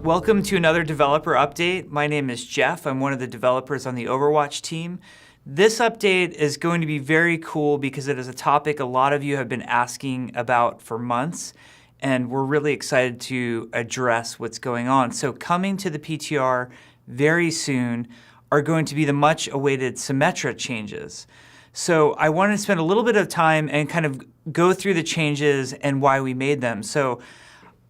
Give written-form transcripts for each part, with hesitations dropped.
Welcome to another developer update. My name is Jeff. I'm one of the developers on the Overwatch team. This update is going to be very cool because it is a topic a lot of you have been asking about for months, and we're really excited to address what's going on. So coming to the PTR very soon are going to be the much awaited Symmetra changes. So I wanted to spend a little bit of time and kind of go through the changes and why we made them. So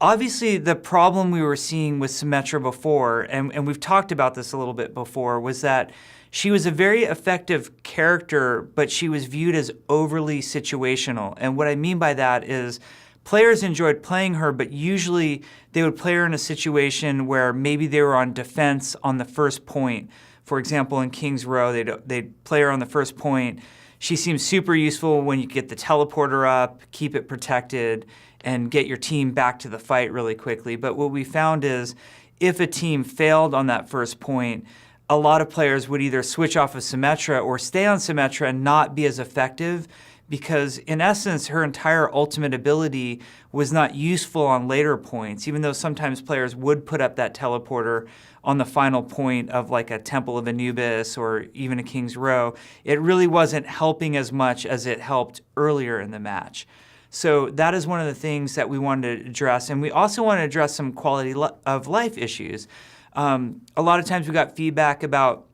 obviously, the problem we were seeing with Symmetra before, and we've talked about this a little bit before, was that she was a very effective character, but she was viewed as overly situational. And what I mean by that is players enjoyed playing her, but usually they would play her in a situation where maybe they were on defense on the first point. For example, in King's Row, they'd play her on the first point. She seems super useful when you get the teleporter up, keep it protected, and get your team back to the fight really quickly. But what we found is if a team failed on that first point, a lot of players would either switch off of Symmetra or stay on Symmetra and not be as effective because, in essence, her entire ultimate ability was not useful on later points, even though sometimes players would put up that teleporter on the final point of like a Temple of Anubis or even a King's Row. It really wasn't helping as much as it helped earlier in the match. So that is one of the things that we wanted to address. And we also want to address some quality of life issues. A lot of times we got feedback about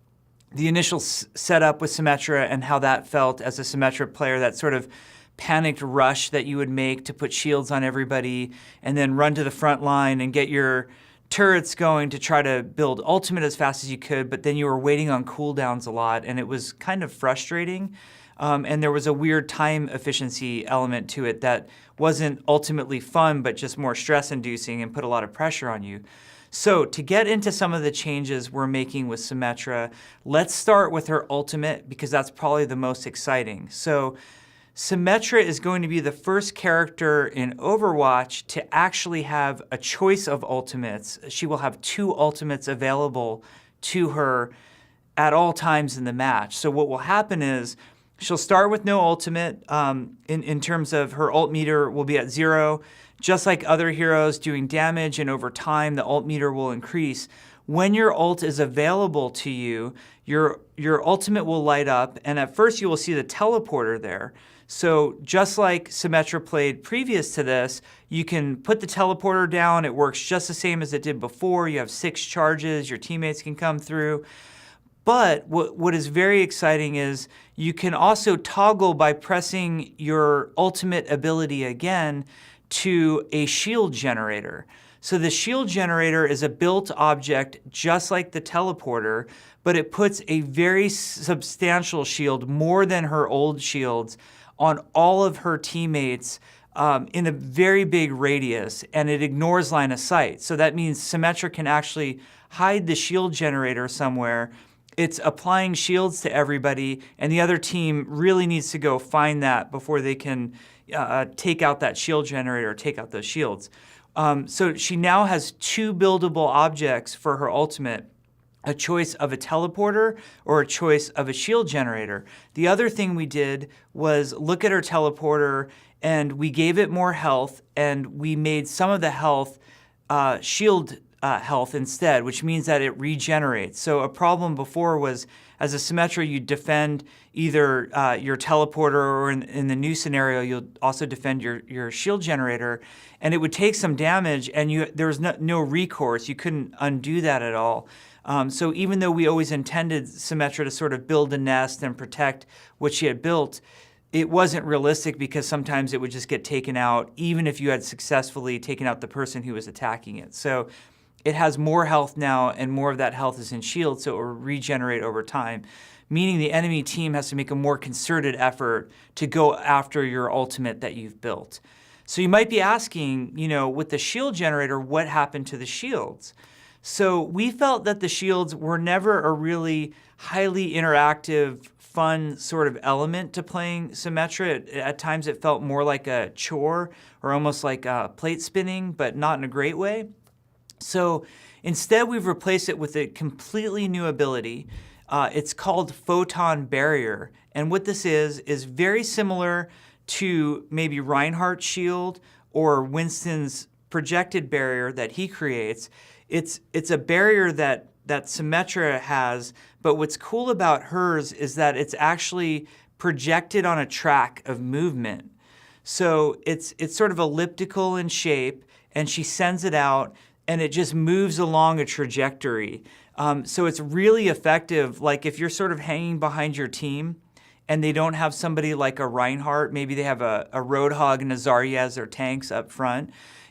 the initial setup with Symmetra and how that felt as a Symmetra player, that sort of panicked rush that you would make to put shields on everybody and then run to the front line and get your turrets going to try to build ultimate as fast as you could, but then you were waiting on cooldowns a lot, and it was kind of frustrating. And there was a weird time efficiency element to it that wasn't ultimately fun, but just more stress-inducing and put a lot of pressure on you. So to get into some of the changes we're making with Symmetra, let's start with her ultimate because that's probably the most exciting. So Symmetra is going to be the first character in Overwatch to actually have a choice of ultimates. She will have 2 ultimates available to her at all times in the match. So what will happen is she'll start with no ultimate in terms of her ult meter will be at 0. Just like other heroes doing damage, and over time the ult meter will increase. When your ult is available to you, your ultimate will light up, and at first you will see the teleporter there. So just like Symmetra played previous to this, you can put the teleporter down. It works just the same as it did before. You have 6 charges. Your teammates can come through. But what is very exciting is you can also toggle by pressing your ultimate ability again to a shield generator. So the shield generator is a built object just like the teleporter, but it puts a very substantial shield, more than her old shields, on all of her teammates in a very big radius, and it ignores line of sight. So that means Symmetra can actually hide the shield generator somewhere. It's applying shields to everybody, and the other team really needs to go find that before they can take out that shield generator or take out those shields. So she now has 2 buildable objects for her ultimate, a choice of a teleporter or a choice of a shield generator. The other thing we did was look at her teleporter, and we gave it more health, and we made some of the health shield health instead, which means that it regenerates. So a problem before was, as a Symmetra, you defend either your teleporter, or in the new scenario, you'll also defend your shield generator, and it would take some damage, and there was no recourse. You couldn't undo that at all. So even though we always intended Symmetra to sort of build a nest and protect what she had built, it wasn't realistic because sometimes it would just get taken out, even if you had successfully taken out the person who was attacking it. So it has more health now, and more of that health is in shield, so it will regenerate over time, meaning the enemy team has to make a more concerted effort to go after your ultimate that you've built. So you might be asking, with the shield generator, what happened to the shields? So we felt that the shields were never a really highly interactive, fun sort of element to playing Symmetra. At times it felt more like a chore or almost like plate spinning, but not in a great way. So instead, we've replaced it with a completely new ability. It's called Photon Barrier. And what this is very similar to maybe Reinhardt's shield or Winston's projected barrier that he creates. It's a barrier that Symmetra has, but what's cool about hers is that it's actually projected on a track of movement. So it's sort of elliptical in shape, and she sends it out, and it just moves along a trajectory. So it's really effective. Like if you're sort of hanging behind your team and they don't have somebody like a Reinhardt, maybe they have a Roadhog and a Zarya as their tanks up front,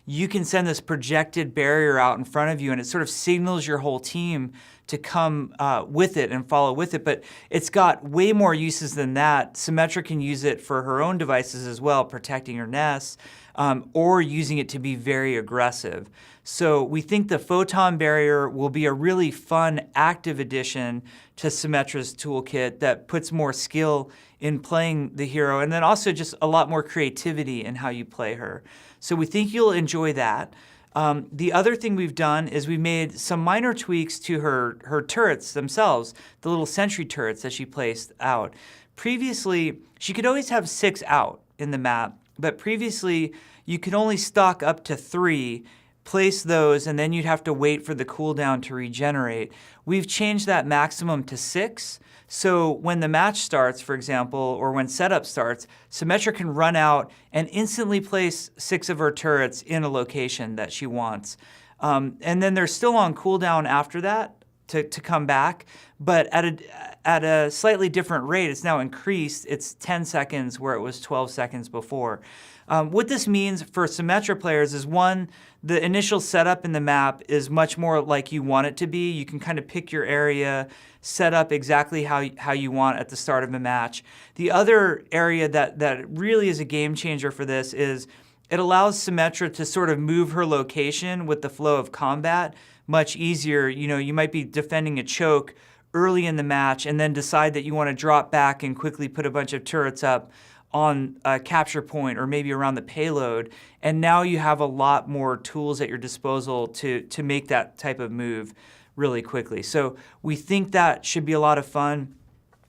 you can send this projected barrier out in front of you, and it sort of signals your whole team to come with it and follow with it. But it's got way more uses than that. Symmetra can use it for her own devices as well, protecting her nests, or using it to be very aggressive. So we think the Photon Barrier will be a really fun, active addition to Symmetra's toolkit that puts more skill in playing the hero, and then also just a lot more creativity in how you play her. So we think you'll enjoy that. The other thing we've done is we've made some minor tweaks to her turrets themselves, the little sentry turrets that she placed out. Previously, she could always have 6 out in the map, but previously you could only stock up to 3, place those, and then you'd have to wait for the cooldown to regenerate. We've changed that maximum to 6. So when the match starts, for example, or when setup starts, Symmetra can run out and instantly place 6 of her turrets in a location that she wants. And then they're still on cooldown after that to come back, but at a slightly different rate. It's now increased. It's 10 seconds where it was 12 seconds before. What this means for Symmetra players is, one, the initial setup in the map is much more like you want it to be. You can kind of pick your area, set up exactly how you want at the start of a match. The other area that really is a game changer for this is it allows Symmetra to sort of move her location with the flow of combat much easier. You know, you might be defending a choke early in the match and then decide that you want to drop back and quickly put a bunch of turrets up on a capture point or maybe around the payload, and now you have a lot more tools at your disposal to make that type of move really quickly. So we think that should be a lot of fun.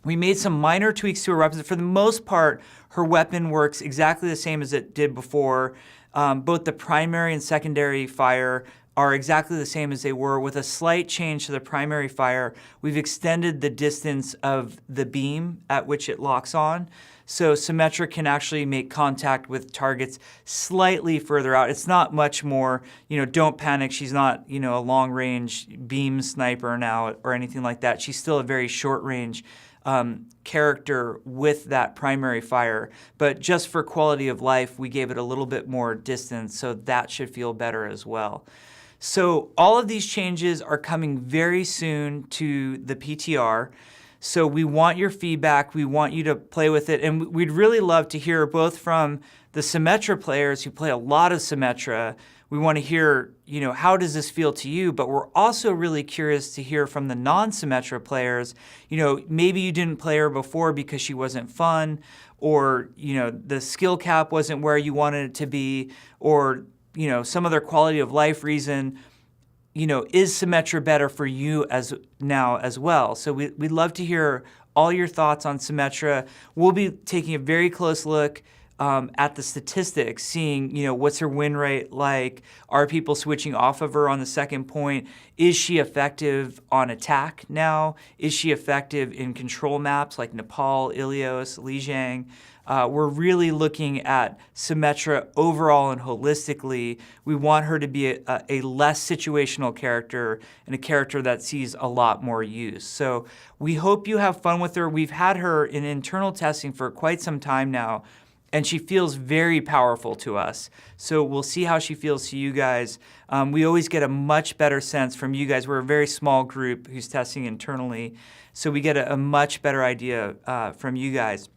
We made some minor tweaks to her weapons. For the most part, her weapon works exactly the same as it did before. Both the primary and secondary fire are exactly the same as they were, with a slight change to the primary fire. We've extended the distance of the beam at which it locks on. So Symmetra can actually make contact with targets slightly further out. It's not much more, don't panic. She's not, a long-range beam sniper now or anything like that. She's still a very short-range character with that primary fire. But just for quality of life, we gave it a little bit more distance, so that should feel better as well. So all of these changes are coming very soon to the PTR. So we want your feedback. We want you to play with it. And we'd really love to hear both from the Symmetra players who play a lot of Symmetra. We want to hear, how does this feel to you? But we're also really curious to hear from the non-Symmetra players. Maybe you didn't play her before because she wasn't fun, or, the skill cap wasn't where you wanted it to be, or, some other quality of life reason. Is Symmetra better for you as well? So we'd love to hear all your thoughts on Symmetra. We'll be taking a very close look at the statistics, seeing, what's her win rate like? Are people switching off of her on the second point? Is she effective on attack now? Is she effective in control maps like Nepal, Ilios, Lijiang? We're really looking at Symmetra overall and holistically. We want her to be a less situational character and a character that sees a lot more use. So we hope you have fun with her. We've had her in internal testing for quite some time now, and she feels very powerful to us. So we'll see how she feels to you guys. We always get a much better sense from you guys. We're a very small group who's testing internally, so we get a much better idea from you guys.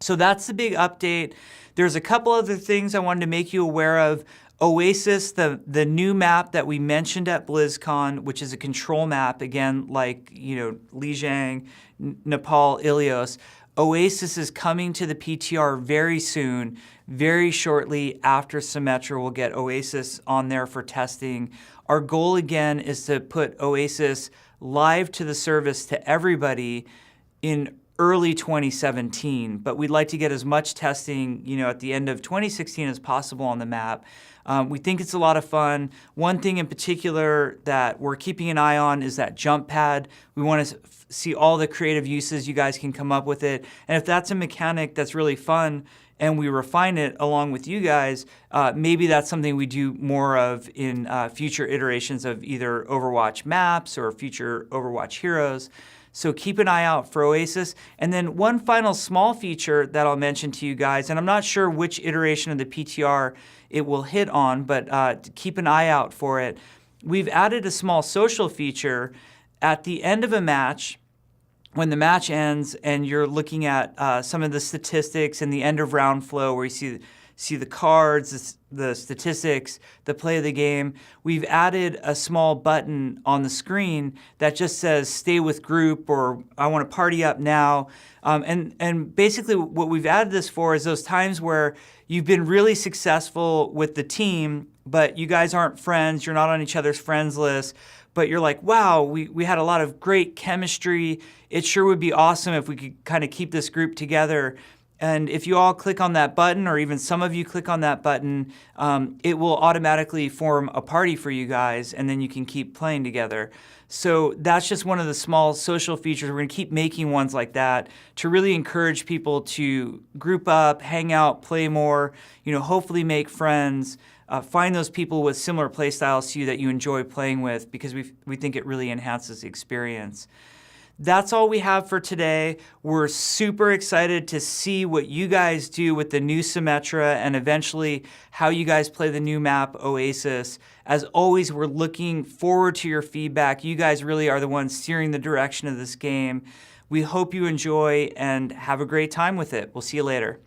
So that's the big update. There's a couple other things I wanted to make you aware of. Oasis, the new map that we mentioned at BlizzCon, which is a control map, again, like Lijiang, Nepal, Ilios. Oasis is coming to the PTR very soon, very shortly after Symmetra. We'll get Oasis on there for testing. Our goal, again, is to put Oasis live to the service to everybody in early 2017, but we'd like to get as much testing, at the end of 2016 as possible on the map. We think it's a lot of fun. One thing in particular that we're keeping an eye on is that jump pad. We want to see all the creative uses you guys can come up with it. And if that's a mechanic that's really fun and we refine it along with you guys, maybe that's something we do more of in future iterations of either Overwatch maps or future Overwatch heroes. So keep an eye out for Oasis. And then one final small feature that I'll mention to you guys, and I'm not sure which iteration of the PTR it will hit on, but keep an eye out for it. We've added a small social feature at the end of a match. When the match ends and you're looking at some of the statistics and the end of round flow where you see the cards, the statistics, the play of the game, we've added a small button on the screen that just says stay with group or I want to party up now. And basically what we've added this for is those times where you've been really successful with the team, but you guys aren't friends, you're not on each other's friends list, but you're like, wow, we had a lot of great chemistry. It sure would be awesome if we could kind of keep this group together. And if you all click on that button, or even some of you click on that button, it will automatically form a party for you guys, and then you can keep playing together. So that's just one of the small social features. We're going to keep making ones like that to really encourage people to group up, hang out, play more, hopefully make friends, find those people with similar play styles to you that you enjoy playing with, because we think it really enhances the experience. That's all we have for today. We're super excited to see what you guys do with the new Symmetra and eventually how you guys play the new map, Oasis. As always, we're looking forward to your feedback. You guys really are the ones steering the direction of this game. We hope you enjoy and have a great time with it. We'll see you later.